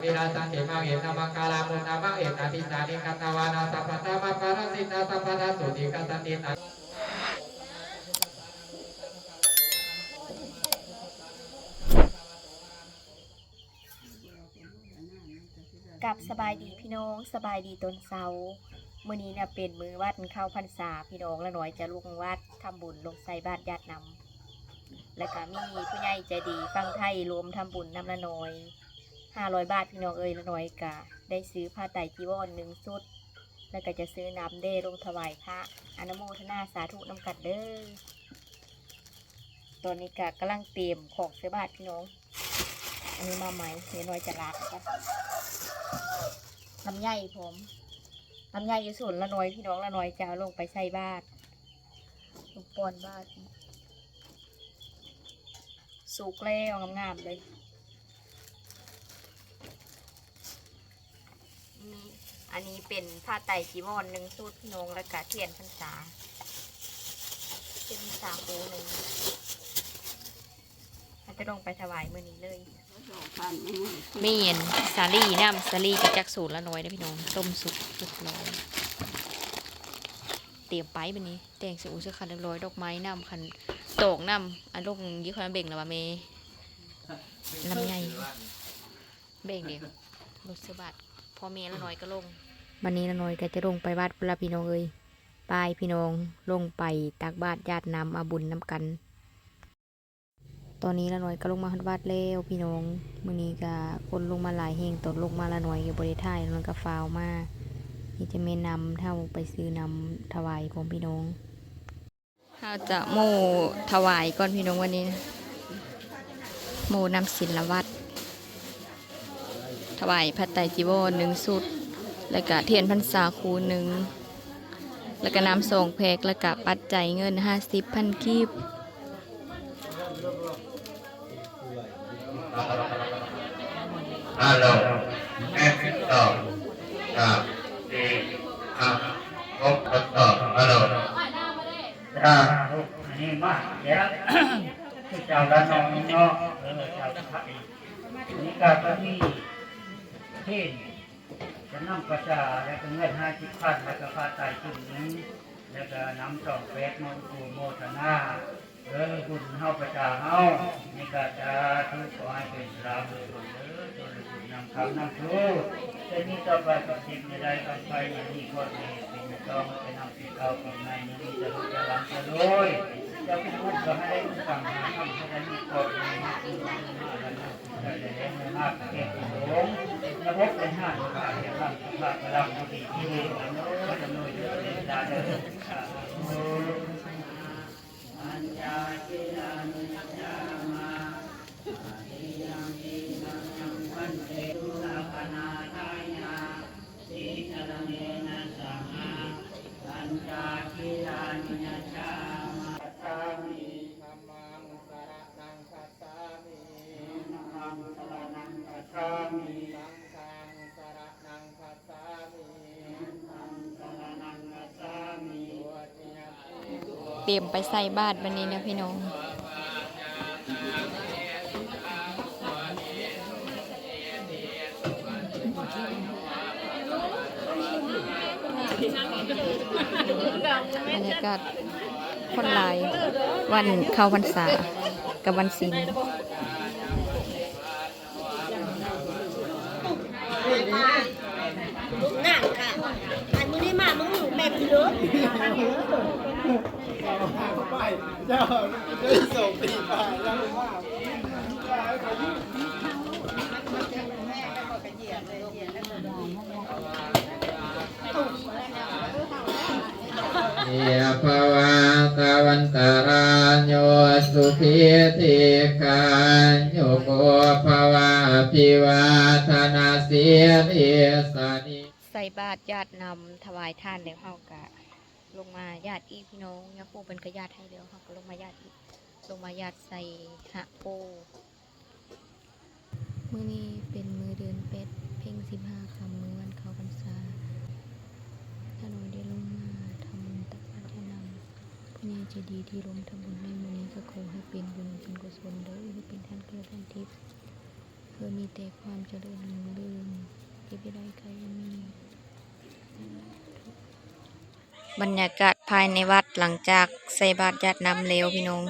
วิราสันติมังเอกมังคาลามุตตะมังเอกอภิสานิกัตวานาสัพพะตมะปารสิตาสัพพะสุติกัสสติตากับสบายดีพี่น้องสบายดีตอนเช้ามื้อนี้เนี่ยเป็นมื้อวัดเข้าพรรษาพี่น้องละน้อยจะลงวัดทำบุญลงใส่บาตรญาตินำแล้วก็มีผู้ใหญ่ใจดีฟังไทยรวมทำบุญนำละน้อย500 บาทพี่น้องเอ้ยละน้อยก็ได้ซื้อผ้าไตรจีวร1ชุดแล้วก็จะซื้อน้ำเด้ลงถวายพระอนุโมทนาสาธุนำกันเด้อตอนนี้ก็กำลังเตรียมของใส่บาตรพี่น้องอันนี้มาใหม่เดี๋ยวน้อยจะลาค่ะลำไยผมลำไยอยู่ส่วนละน้อยพี่น้องละน้อยจะเอาลงไปใส่บาตรลงปอนบาตรสุกแล้วงามๆเลยนี่อันนี้เป็นผ้าไตรจีวร1ชุดพี่น้องแล้วก็เทียนพรรษาเป็นสาคู1เราจะลงไปถวายมื้อนี้เลยมีเย็นสาลี่น้ำสาลี่กับจักสูตรละน้อยนะพี่น้องต้มสุกเรียบร้อยเตรียมไปวันนี้แต่งสูตรเสื้อคันเรียบร้อยดอกไม้น้ำคันโตกน้ำอันลงยี่ห้อเบ่งแล้วว่าเมลำไยเบ่งเดียวรถเสื้อบาทพอเมละน้อยก็ลงวันนี้ละน้อยก็จะลงไปวัดพระพี่น้องเลยไปพี่น้องลงไปตักบาตรญาตินำอาบุญนำกันตอนนี้ละหน่อยก็ลงมาฮัดวัดแล้วพี่น้องมื้อนี้ก็คนลงมาหลายแห่งตนลงมาละหน่อยอยู่บริท้ายแล้วก็ฟาวมานี่จะเมนนำเท่าไปซื้อนำถวายของพี่น้องเราจะโมถวายก่อนพี่น้องวันนี้โมนำศิลวัตรถวายพระไตรจีวร1ชุดแล้วก็เทียนพรรษาคู1แล้วก็น้ำส่งแพกแล้วก็ปัจจัยเงิน50,000 กีบฮัลโหลแม่ติดต่อครับดีครับพบต่อฮัลโหลนี่มาเดี๋ยวเจ้าละน้องเนาะเจ้าพระนี่ก็มีเทศจะนำกระจาแล้วก็เงิน50,000แล้วก็ผ้าไตรจุ่มนึงแล้วก็น้ำ2 แพ็คมาอุโมทนาบุญเฮาประจาเฮานี่ก็จะทุกขอให้เป็นราบุญตัวบุญนำคำนำทูจะมีต่อไปกับสิ่งใดต่อไปอย่างนี้ก็ดีเป็นต้องเป็นนำสิ่งเก่าของในนี้จะรู้จะหลังจะรวยจะเป็นผู้ก็ให้ได้สั่งหาคำให้ได้มีกฎในนี้คือแล้วนะจะได้เลี้ยงในมากเก็บหลงระบบเป็นห้าสิบห้าเดี๋ยวทำพระกระลังบุตรที่ดีแล้วโน้ตจะน้อยเยอะเลยได้เลยอัญญาจิรานุญญามาอิยังอินังยังวันเตตุระปนาทายาสิจารเนนะสังฆาอัญญาจิรานุญญามาสามีธัมมังสรณังคัสสามิธัมมังสรณังคัสสามิสังฆังสรณังคัสสามิสังฆังสรณังคัสสามิเตรียมไปใส่บาตรวันนี้นะพี่น้องบรรยากาศคนหลายวันเข้าพรรษากับวันศีลนั่งค่ะอันมือนี้มามึงอยู่แบบนี้เลยเจ้าได้ส่งปีไปแล้วว่ายะภวะตะวันตารานโยสุขีติกายุโกภวะภิวาทนาสีลิสานิใส่บาตรญาตินำถวายทานแล้วเฮากะลงมาญาติอีพี่น้องยาปูเป็นกระญาติให้เดียวเฮาก็ลงมาญาติอีลงมาญาติใส่หะโปมื้อนี้เป็นมื้อเดือนเป็ดเพ่ง15 ค่ำมื้อวันเข้าพรรษาถ้าน้อยได้ลงมาทำบุญตักบาตรญาตินำผู้ใหญ่ใจดีที่ร่วมทำบุญในมื้อนี้ก็ขอให้เป็นบุญเป็นกุศลเด้อให้เป็นท่านเกิดท่านทิพย์ พื่อมีแต่ความเจริญรุ่งเรืองเก็บได้ใครมีบรรยากาศภายในวัดหลังจากใส่บาตรญาตินำแล้วพี่น้อง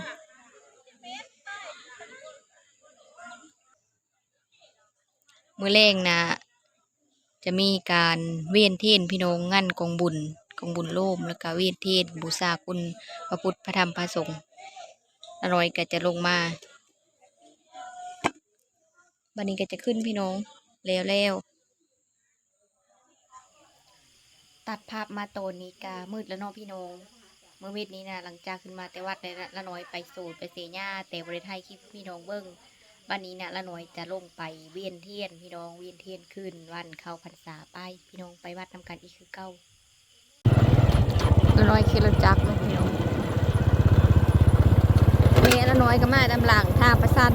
มื้อแรงนะจะมีการเวียนเทียนพี่น้องงานกองบุญโลมแล้วก็เวียนเทียนบูชาคุณพระพุทธพระธรรมพระสงฆ์อร่อยก็จะลงมาบัดนี้ก็จะขึ้นพี่น้องแล้วตัดภาพมาโตนนี้กามืดแล้วเนาะพี่น้องเมื่อเวทนี้นะหลังจากขึ้นมาแต่วัดได้ละน้อยไปสูตรไปเสียหญ้าแต่บริไทยคลิปพี่น้องเบิ้งวันนี้นะละน้อยจะลงไปเวียนเทียนพี่น้องเวียนเทียนขึ้นวันเข้าพรรษาไปพี่น้องไปวัดทำกันอีกคือเก้าละน้อยเคลจักเนาะพี่น้องเมละน้อยก็มาดำหลังท่าประสัน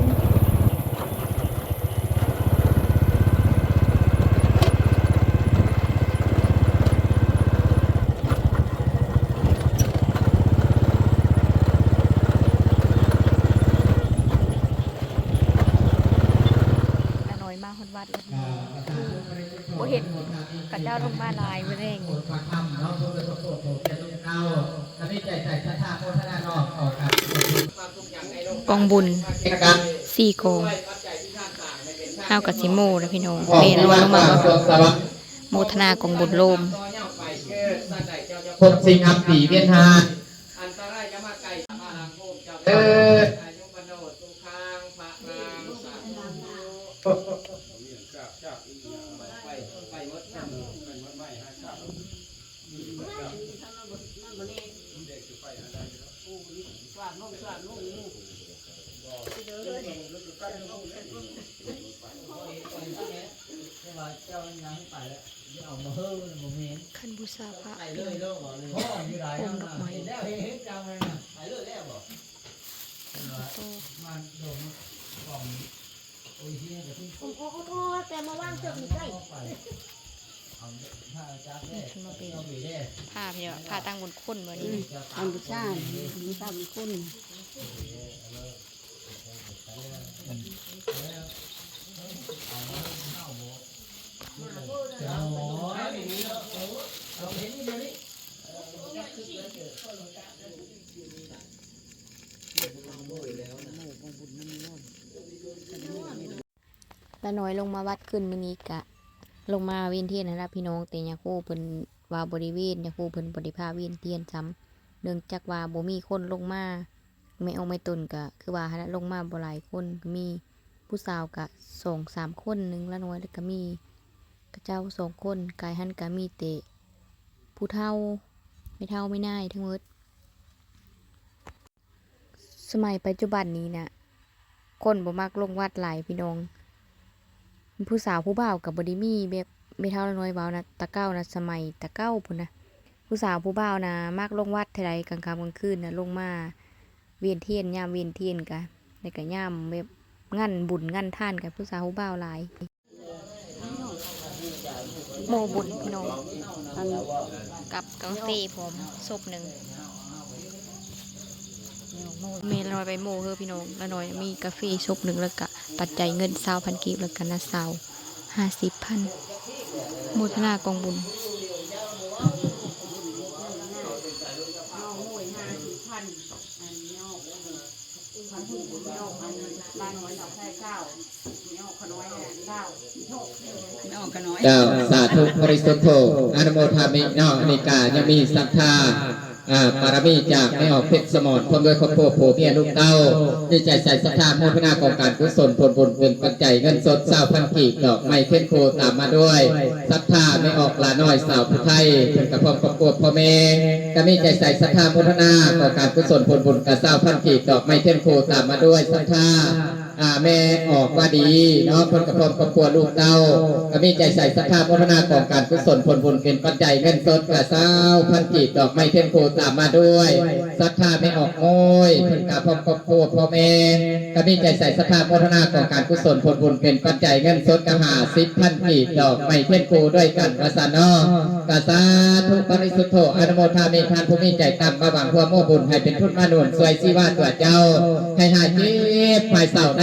วัดโอเห็นกับเจ้าลงมาลายเร่งกองบุญ4 กองข้าวกับซิโมนะพี่น้องเมนว่าลงมาโมทนากองบุญโลมพบสิ่งอับปีเวียนหาขันบูชาพระองค์ดอกไม้แต่มาว่างเจอมีใกล้มาเป็นผ้าพี่ผ้าตั้งบนข้นวันนี้อันบุษราบุษรามีคนละน้อยลงมาวัดขึ้นมื้อนี้กะลงมาเวียนเทียนนะครับพี่น้องแต่ยาคูเพิ่นว่าบริเวณยาคูเพิ่นบ่ได้พาเวียนเทียนซ้ำเนื่องจากว่าบ่มีคนลงมาไม่เอาไม่ตนก็คือว่าลงมาบ่หลายคนก็มีผู้สาวก็2-3 คนนึงละน้อยแล้วก็มีกระเจ้า2 คนกายหันก็มีแต่ผู้เฒ่าไม่นายทั้งหมดสมัยปัจจุบันนี้นะคนบ่มักลงวัดหลายพี่น้องผู้สาวผู้บ่าวกับบไดิมีแบบไม่เท่าน้อยเบานะตะเก้านะสมัยตะเก้าพุ่นนะผู้สาวผู้บ่าวนะมักลงวัดเท่าไรกลางค่ำกลางคืนนะลงมาเวียนเทียนยามเวียนเทียนกันในกะยามแบบงั้นบุญงั้นท่านกับผู้สาวผู้บ่าวหลายโมบุญพี่น้องกับกาแฟผมศพหนึ่งเมลอยไปโมเฮอพี่น้องละหน่อยมีกาแฟชบหนึ่งแล้วก็ปัจจัยเงิน20,000 กีบแล้วกันนะ50,000หมดหน้ากองบุญเจ้าสาธุบริสุทธิ์โธอนุโมทามิเนาะนิกายังมีศรัทธาปารมีจากไม่ออกเพชรสมรพร้อมด้วยครอบครัวโผเมียลูกเต้าดีใจใส่ศรัทธาโมทนากองการกุศลผลบุญเป็นปัจจัยเงินสด20,000 กีบดอกไม้เพ่นโคตามมาด้วยศรัทธาไม่ออกลาน้อยสาวผู้ไทยเป็นกระพร้อมครอบครัวพ่อแม่ก็มีใจใส่ศรัทธาโมทนากองการกุศลผลบุญกับ20,000 กีบดอกไม้เพ่นโคตามมาด้วยศรัทธาแม่ออกว่าดีเนาะคนกระพร้อมครอบครัวลูกเต้าก็มีใจใส่ศรัทธาโมทนากองการกุศลผลบุญเป็นปัจจัยเงินสดกับ20,000 กีบดอกไม้เพ่นโคตามมาด้วยศรัทธาไม่ออกโอยเพิ่นกับครอบครัวพ่อแม่ก็มีใจใส่ศรัทธาโมทนาของการกุศลผลบุญเป็นปัจจัยเงินสดกหา10,000 กีบดอกไม้เทียนโคด้วยกันวสานอกสาธุปริสุทโธอนุโมทามิทานผู้มีใจต่ำมาหวังพัวโมบุญให้เป็นทุนมาหนุนสวยชีวาตัวเจ้าให้หายเจ็บภายเศร้าใน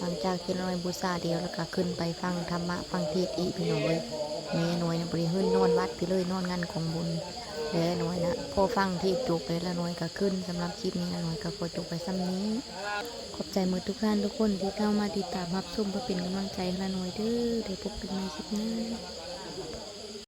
หลังจากที่น้อยบูชาเดียวแล้วก็ขึ้นไปฟังธรรมะฟังเทศน์อีกพี่น้องเลยแม่น้อยนะบริหื้นนอนวัดไปเลยนอนงานของบุญแล้วน้อยนะพอฟังเทศน์จบไปแล้วน้อยก็ขึ้นสำหรับคลิปนี้น้อยก็ขอจบไปซ้ำนี้ขอบใจหมดทุกท่านทุกคนที่เข้ามาติดตามรับชมเพื่อเป็นกำลังใจให้น้อยเด้อเดี๋ยวพบกันในคลิปหน้า